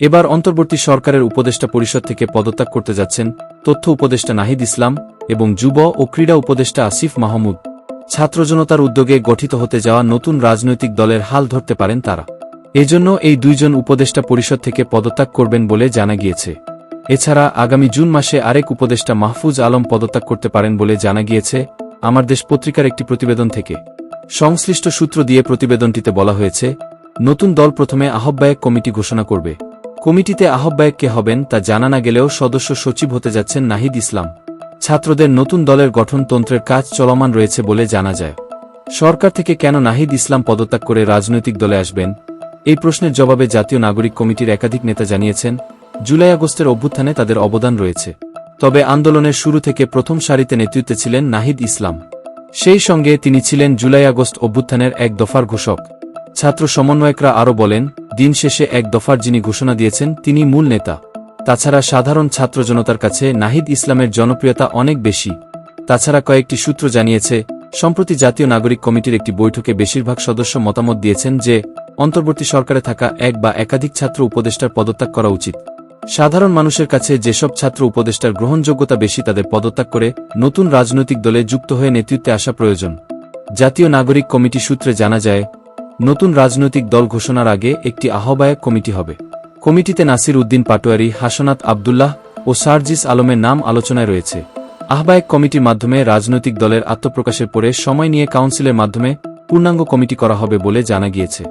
এবার অন্তর্বর্তী সরকারের উপদেষ্টা পরিষদ থেকে পদত্যাগ করতে যাচ্ছেন তথ্য উপদেষ্টা নাহিদ ইসলাম এবং যুব ও ক্রীড়া উপদেষ্টা আসিফ মাহমুদ। ছাত্র জনতার উদ্যোগে গঠিত হতে যাওয়া নতুন রাজনৈতিক দলের হাল ধরতে পারেন তারা। এজন্য এই দুইজন উপদেষ্টা পরিষদ থেকে পদত্যাগ করবেন বলে জানা গিয়েছে। এছাড়া আগামী জুন মাসে আরেক উপদেষ্টা মাহফুজ আলম পদত্যাগ করতে পারেন বলে জানা গিয়েছে আমার দেশ পত্রিকার একটি প্রতিবেদন থেকে। সংশ্লিষ্ট সূত্র দিয়ে প্রতিবেদনটিতে বলা হয়েছে, নতুন দল প্রথমে আহ্বায়ক কমিটি ঘোষণা করবে। কমিটিতে আহ্বায়ক কে হবেন তা জানা না গেলেও সদস্য সচিব হতে যাচ্ছেন নাহিদ ইসলাম। ছাত্রদের নতুন দলের গঠনতন্ত্রের কাজ চলমান রয়েছে বলে জানা যায়। সরকার থেকে কেন নাহিদ ইসলাম পদত্যাগ করে রাজনৈতিক দলে আসবেন, এই প্রশ্নের জবাবে জাতীয় নাগরিক কমিটির একাধিক নেতা জানিয়েছেন, জুলাই আগস্টের অভ্যুত্থানে তাদের অবদান রয়েছে। তবে আন্দোলনের শুরু থেকে প্রথম সারিতে নেতৃত্বে ছিলেন নাহিদ ইসলাম। সেই সঙ্গে তিনি ছিলেন জুলাই আগস্ট অভ্যুত্থানের এক দফার ঘোষক। ছাত্র সমন্বয়করা আরও বলেন, দিন শেষে এক দফার যিনি ঘোষণা দিয়েছেন তিনি মূল নেতা। তাছাড়া সাধারণ ছাত্র জনতার কাছে নাহিদ ইসলামের জনপ্রিয়তা অনেক বেশি। তাছাড়া কয়েকটি সূত্র জানিয়েছে, সম্প্রতি জাতীয় নাগরিক কমিটির একটি বৈঠকে বেশিরভাগ সদস্য মতামত দিয়েছেন যে অন্তর্বর্তী সরকারে থাকা এক বা একাধিক ছাত্র উপদেষ্টার পদত্যাগ করা উচিত। সাধারণ মানুষের কাছে যেসব ছাত্র উপদেষ্টার গ্রহণযোগ্যতা বেশি তাদের পদত্যাগ করে নতুন রাজনৈতিক দলে যুক্ত হয়ে নেতৃত্বে আসা প্রয়োজন। জাতীয় নাগরিক কমিটি সূত্রে জানা যায়, নতুন রাজনৈতিক দল ঘোষণার আগে একটি আহ্বায়ক কমিটি হবে। কমিটিতে নাসির উদ্দিন পাটোয়ারি, হাসনাত আবদুল্লাহ ও সার্জিস আলমের নাম আলোচনায় রয়েছে। আহ্বায়ক কমিটির মাধ্যমে রাজনৈতিক দলের আত্মপ্রকাশের পরে সময় নিয়ে কাউন্সিলের মাধ্যমে পূর্ণাঙ্গ কমিটি করা হবে বলে জানা গিয়েছে।